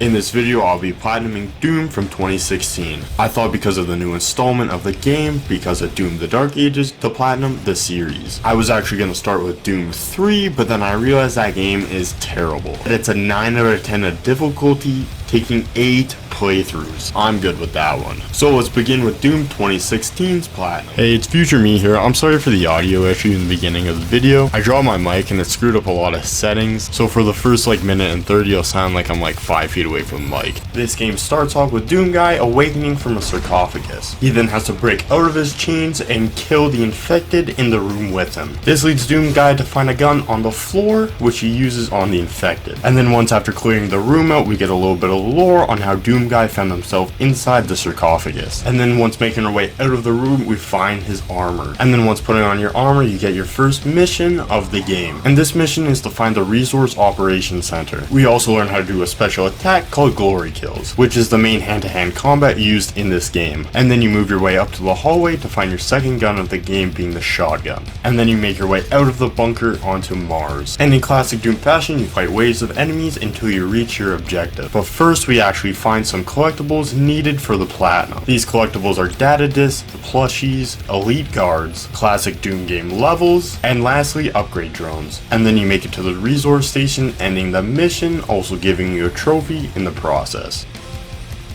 In this video, I'll be platinuming Doom from 2016. I thought because of the new installment of the game, because of Doom the Dark Ages, to platinum the series. I was actually going to start with Doom 3, but then I realized that game is terrible. It's a 9 out of 10 of difficulty, taking 8 playthroughs. I'm good with that one. So let's begin with Doom 2016's platinum. Hey, it's Future Me here. I'm sorry for the audio issue in the beginning of the video. I dropped my mic and it screwed up a lot of settings, so for the first minute and 30 I'll sound like I'm 5 feet away from the mic. This game starts off with Doom Guy awakening from a sarcophagus. He then has to break out of his chains and kill the infected in the room with him. This leads Doom Guy to find a gun on the floor, which he uses on the infected. And then once after clearing the room out, we get a little bit of lore on how Doom Guy found himself inside the sarcophagus. And then once making our way out of the room, we find his armor. And then once putting on your armor, you get your first mission of the game. And this mission is to find the Resource Operations Center. We also learn how to do a special attack called Glory Kills, which is the main hand-to-hand combat used in this game. And then you move your way up to the hallway to find your second gun of the game, being the shotgun. And then you make your way out of the bunker onto Mars. And in classic Doom fashion, you fight waves of enemies until you reach your objective. But first, we actually find some collectibles needed for the platinum. These collectibles are data discs, plushies, elite guards, classic Doom game levels, and lastly upgrade drones. And then you make it to the resource station, ending the mission, also giving you a trophy in the process.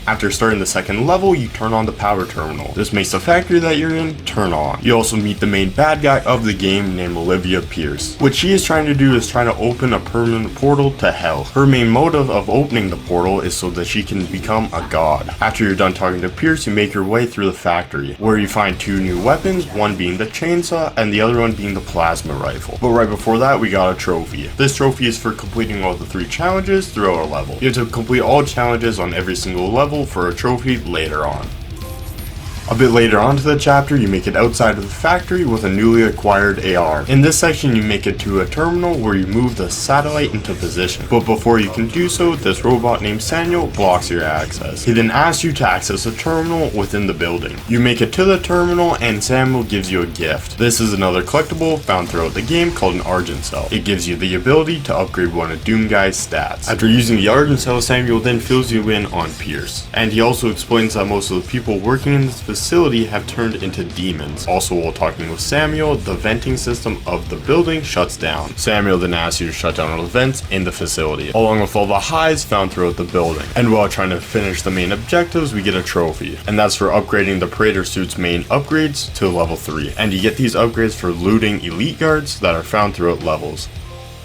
After starting the second level, you turn on the power terminal. This makes the factory that you're in turn on. You also meet the main bad guy of the game named Olivia Pierce. What she is trying to do is trying to open a permanent portal to hell. Her main motive of opening the portal is so that she can become a god. After you're done talking to Pierce, you make your way through the factory, where you find two new weapons, one being the chainsaw and the other one being the plasma rifle. But right before that, we got a trophy. This trophy is for completing all the 3 challenges throughout a level. You have to complete all challenges on every single level for a trophy later on. A bit later on to the chapter, you make it outside of the factory with a newly acquired AR. In this section, you make it to a terminal where you move the satellite into position. But before you can do so, this robot named Samuel blocks your access. He then asks you to access a terminal within the building. You make it to the terminal and Samuel gives you a gift. This is another collectible found throughout the game called an Argent Cell. It gives you the ability to upgrade one of Doom Guy's stats. After using the Argent Cell, Samuel then fills you in on Pierce. And he also explains that most of the people working in this facility have turned into demons. Also, while talking with Samuel, the venting system of the building shuts down. Samuel then asks you to shut down all the vents in the facility, along with all the highs found throughout the building. And while trying to finish the main objectives, we get a trophy. And that's for upgrading the Praetor suit's main upgrades to level 3. And you get these upgrades for looting elite guards that are found throughout levels.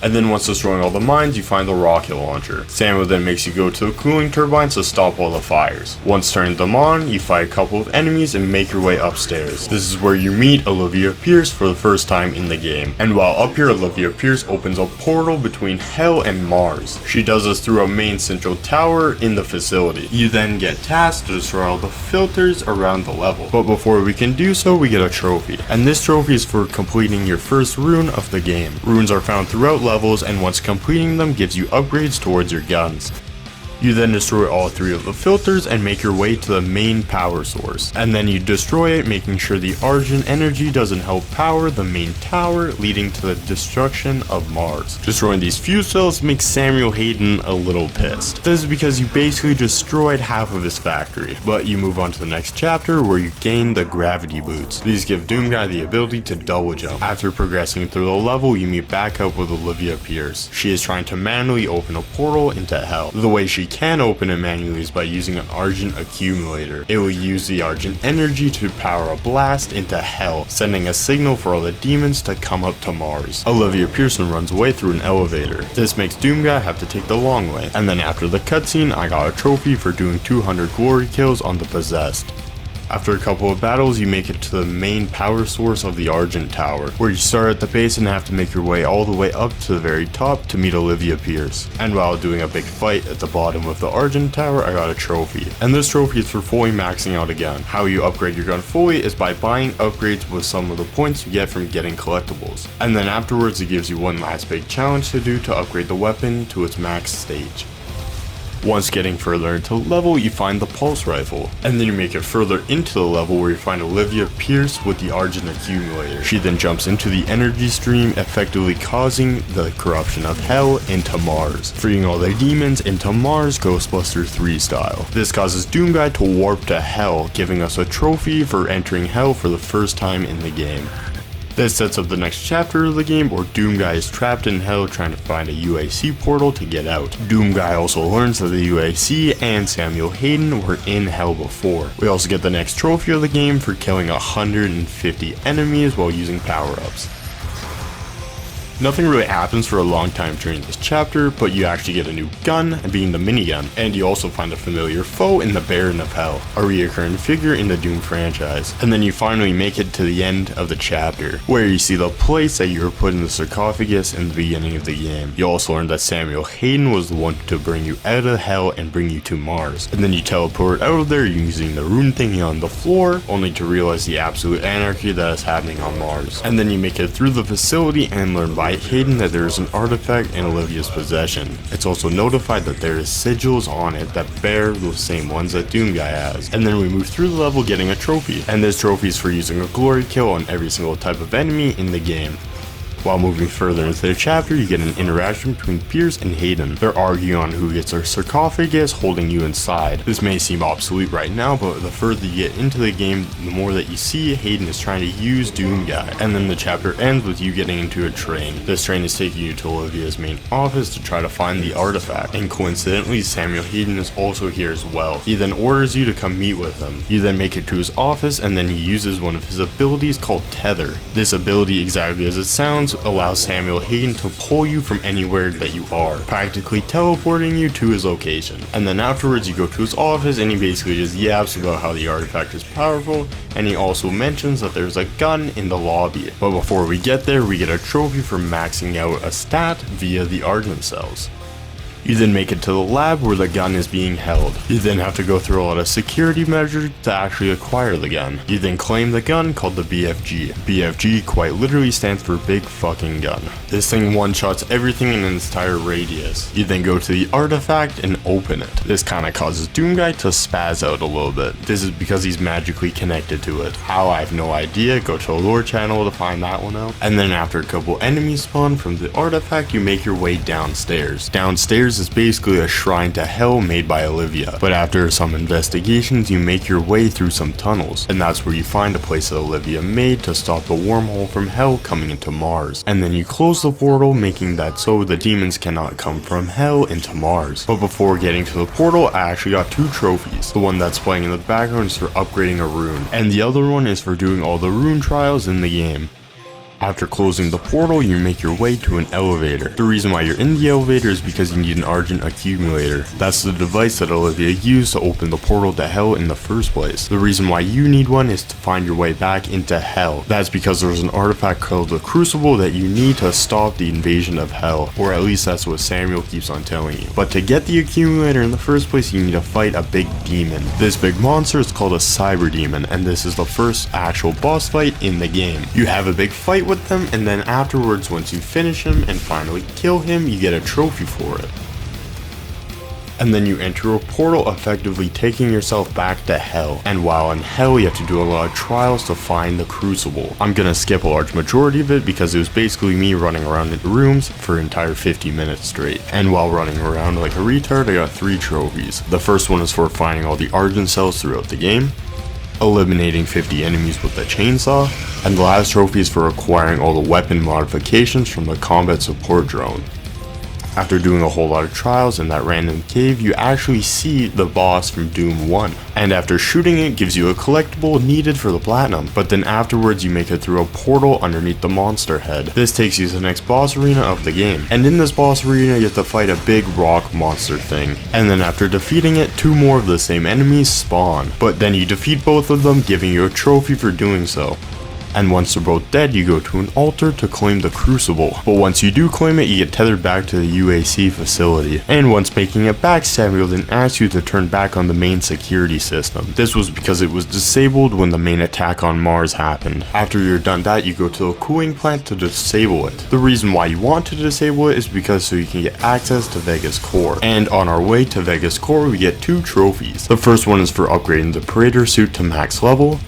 And then once destroying all the mines, you find the rocket launcher. Samuel then makes you go to the cooling turbines to stop all the fires. Once turning them on, you fight a couple of enemies and make your way upstairs. This is where you meet Olivia Pierce for the first time in the game. And while up here, Olivia Pierce opens a portal between Hell and Mars. She does this through a main central tower in the facility. You then get tasked to destroy all the filters around the level. But before we can do so, we get a trophy. And this trophy is for completing your first rune of the game. Runes are found throughout levels, and once completing them gives you upgrades towards your guns. You then destroy all 3 of the filters and make your way to the main power source. And then you destroy it, making sure the Argent energy doesn't help power the main tower, leading to the destruction of Mars. Destroying these fuse cells makes Samuel Hayden a little pissed. This is because you basically destroyed half of his factory. But you move on to the next chapter where you gain the gravity boots. These give Doom Guy the ability to double jump. After progressing through the level, you meet back up with Olivia Pierce. She is trying to manually open a portal into hell. The way she can open it manually is by using an Argent accumulator. It will use the Argent energy to power a blast into hell, sending a signal for all the demons to come up to Mars. Olivia Pearson runs away through an elevator. This makes Doom Guy have to take the long way. And then after the cutscene, I got a trophy for doing 200 glory kills on the possessed. After a couple of battles, you make it to the main power source of the Argent Tower, where you start at the base and have to make your way all the way up to the very top to meet Olivia Pierce. And while doing a big fight at the bottom of the Argent Tower, I got a trophy. And this trophy is for fully maxing out a gun. How you upgrade your gun fully is by buying upgrades with some of the points you get from getting collectibles. And then afterwards, it gives you one last big challenge to do to upgrade the weapon to its max stage. Once getting further into the level, you find the pulse rifle, and then you make it further into the level where you find Olivia Pierce with the Argent accumulator. She then jumps into the energy stream, effectively causing the corruption of hell into Mars, freeing all the demons into Mars Ghostbuster 3 style. This causes Doomguy to warp to hell, giving us a trophy for entering hell for the first time in the game. This sets up the next chapter of the game where Doomguy is trapped in hell trying to find a UAC portal to get out. Doomguy also learns that the UAC and Samuel Hayden were in hell before. We also get the next trophy of the game for killing 150 enemies while using power-ups. Nothing really happens for a long time during this chapter, but you actually get a new gun, being the minigun, and you also find a familiar foe in the Baron of Hell, a recurring figure in the Doom franchise. And then you finally make it to the end of the chapter, where you see the place that you were put in the sarcophagus in the beginning of the game. You also learn that Samuel Hayden was the one to bring you out of hell and bring you to Mars. And then you teleport out of there using the rune thingy on the floor, only to realize the absolute anarchy that is happening on Mars. And then you make it through the facility and learn by Hayden that there is an artifact in Olivia's possession. It's also notified that there is sigils on it that bear the same ones that Doomguy has. And then we move through the level getting a trophy. And this trophy is for using a glory kill on every single type of enemy in the game. While moving further into the chapter, you get an interaction between Pierce and Hayden. They're arguing on who gets their sarcophagus holding you inside. This may seem obsolete right now, but the further you get into the game, the more that you see Hayden is trying to use Doomguy. And then the chapter ends with you getting into a train. This train is taking you to Olivia's main office to try to find the artifact. And coincidentally, Samuel Hayden is also here as well. He then orders you to come meet with him. You then make it to his office, and then he uses one of his abilities called Tether. This ability, exactly as it sounds, allows Samuel Hayden to pull you from anywhere that you are, practically teleporting you to his location. And then afterwards you go to his office and he basically just yaps about how the artifact is powerful, and he also mentions that there's a gun in the lobby. But before we get there, we get a trophy for maxing out a stat via the Argent cells. You then make it to the lab where the gun is being held. You then have to go through a lot of security measures to actually acquire the gun. You then claim the gun called the BFG. BFG quite literally stands for big fucking gun. This thing one-shots everything in an entire radius. You then go to the artifact and open it. This kind of causes Doomguy to spaz out a little bit. This is because he's magically connected to it. How, I have no idea. Go to a lore channel to find that one out. And then after a couple enemies spawn from the artifact, you make your way downstairs. Downstairs is basically a shrine to hell made by Olivia, but after some investigations you make your way through some tunnels, and that's where you find a place that Olivia made to stop the wormhole from hell coming into Mars. And then you close the portal, making that so the demons cannot come from hell into Mars. But before getting to the portal, I actually got two trophies. The one that's playing in the background is for upgrading a rune, and the other one is for doing all the rune trials in the game. After closing the portal, you make your way to an elevator. The reason why you're in the elevator is because you need an Argent accumulator. That's the device that Olivia used to open the portal to hell in the first place. The reason why you need one is to find your way back into hell. That's because there's an artifact called the crucible that you need to stop the invasion of hell, or at least that's what Samuel keeps on telling you. But to get the accumulator in the first place, you need to fight a big demon. This big monster is called a cyber demon, and this is the first actual boss fight in the game. You have a big fight with them, and then afterwards, once you finish him and finally kill him, you get a trophy for it. And then you enter a portal, effectively taking yourself back to hell. And while in hell, you have to do a lot of trials to find the crucible. I'm gonna skip a large majority of it because it was basically me running around in the rooms for an entire 50 minutes straight. And while running around like a retard, I got 3 trophies. The first one is for finding all the Argent cells throughout the game, eliminating 50 enemies with a chainsaw, and the last trophy is for acquiring all the weapon modifications from the combat support drone. After doing a whole lot of trials in that random cave, you actually see the boss from Doom 1. And after shooting it, gives you a collectible needed for the platinum. But then afterwards, you make it through a portal underneath the monster head. This takes you to the next boss arena of the game. And in this boss arena, you have to fight a big rock monster thing. And then after defeating it, 2 more of the same enemies spawn. But then you defeat both of them, giving you a trophy for doing so. And once they're both dead, you go to an altar to claim the crucible. But once you do claim it, you get tethered back to the UAC facility. And once making it back, Samuel then asks you to turn back on the main security system. This was because it was disabled when the main attack on Mars happened. After you're done that, you go to the cooling plant to disable it. The reason why you want to disable it is because so you can get access to Vega's core. And on our way to Vega's core, we get 2 trophies. The first one is for upgrading the Praetor suit to max level.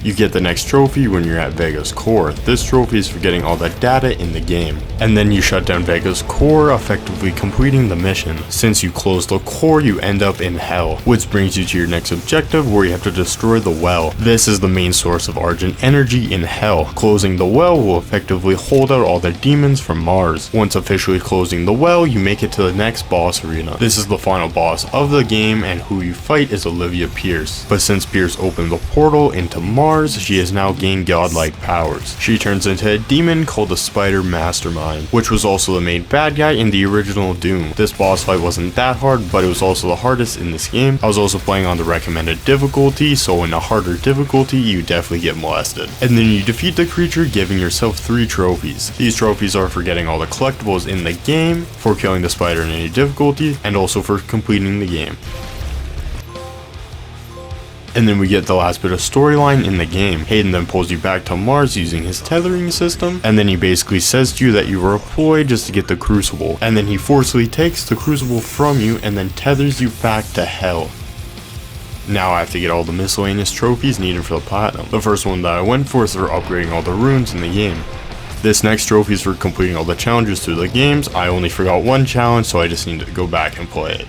You get the next trophy when you're at Vega's core. This trophy is for getting all the data in the game. And then you shut down Vega's core, effectively completing the mission. Since you close the core, you end up in hell, which brings you to your next objective where you have to destroy the well. This is the main source of Argent energy in hell. Closing the well will effectively hold out all the demons from Mars. Once officially closing the well, you make it to the next boss arena. This is the final boss of the game, and who you fight is Olivia Pierce. But since Pierce opened the portal into Mars, she has now gained godlike powers. She turns into a demon called the Spider Mastermind, which was also the main bad guy in the original Doom. This boss fight wasn't that hard, but it was also the hardest in this game. I was also playing on the recommended difficulty, so in a harder difficulty, you definitely get molested. And then you defeat the creature, giving yourself 3 trophies. These trophies are for getting all the collectibles in the game, for killing the spider in any difficulty, and also for completing the game. And then we get the last bit of storyline in the game. Hayden then pulls you back to Mars using his tethering system, and then he basically says to you that you were employed just to get the crucible, and then he forcefully takes the crucible from you and then tethers you back to hell. Now I have to get all the miscellaneous trophies needed for the platinum. The first one that I went for is for upgrading all the runes in the game. This next trophy is for completing all the challenges through the games. I only forgot one challenge, so I just need to go back and play it.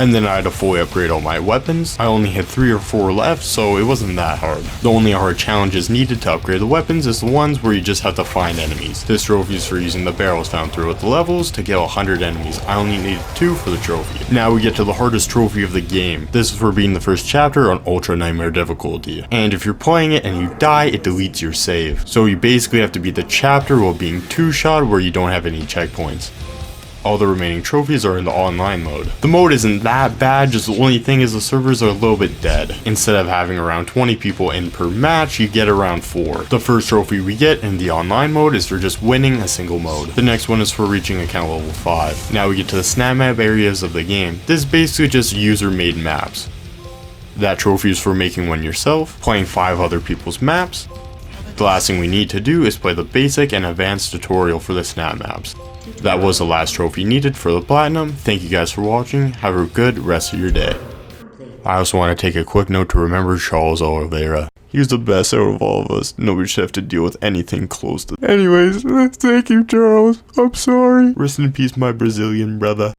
And then I had to fully upgrade all my weapons. I only had 3 or 4 left, so it wasn't that hard. The only hard challenges needed to upgrade the weapons is the ones where you just have to find enemies. This trophy is for using the barrels found throughout the levels to kill 100 enemies. I only needed 2 for the trophy. Now we get to the hardest trophy of the game. This is for being the first chapter on Ultra Nightmare difficulty. And if you're playing it and you die, it deletes your save. So you basically have to beat the chapter while being 2-shot where you don't have any checkpoints. All the remaining trophies are in the online mode. The mode isn't that bad, just the only thing is the servers are a little bit dead. Instead of having around 20 people in per match, you get around 4. The first trophy we get in the online mode is for just winning a single mode. The next one is for reaching account level 5. Now we get to the snap map areas of the game. This is basically just user-made maps. That trophy is for making one yourself, playing 5 other people's maps. The last thing we need to do is play the basic and advanced tutorial for the snap maps. That was the last trophy needed for the platinum. Thank you guys for watching. Have a good rest of your day. I also want to take a quick note to remember Charles Oliveira. He was the best out of all of us. Nobody should have to deal with anything close to. Anyways, thank you, Charles. I'm sorry. Rest in peace, my Brazilian brother.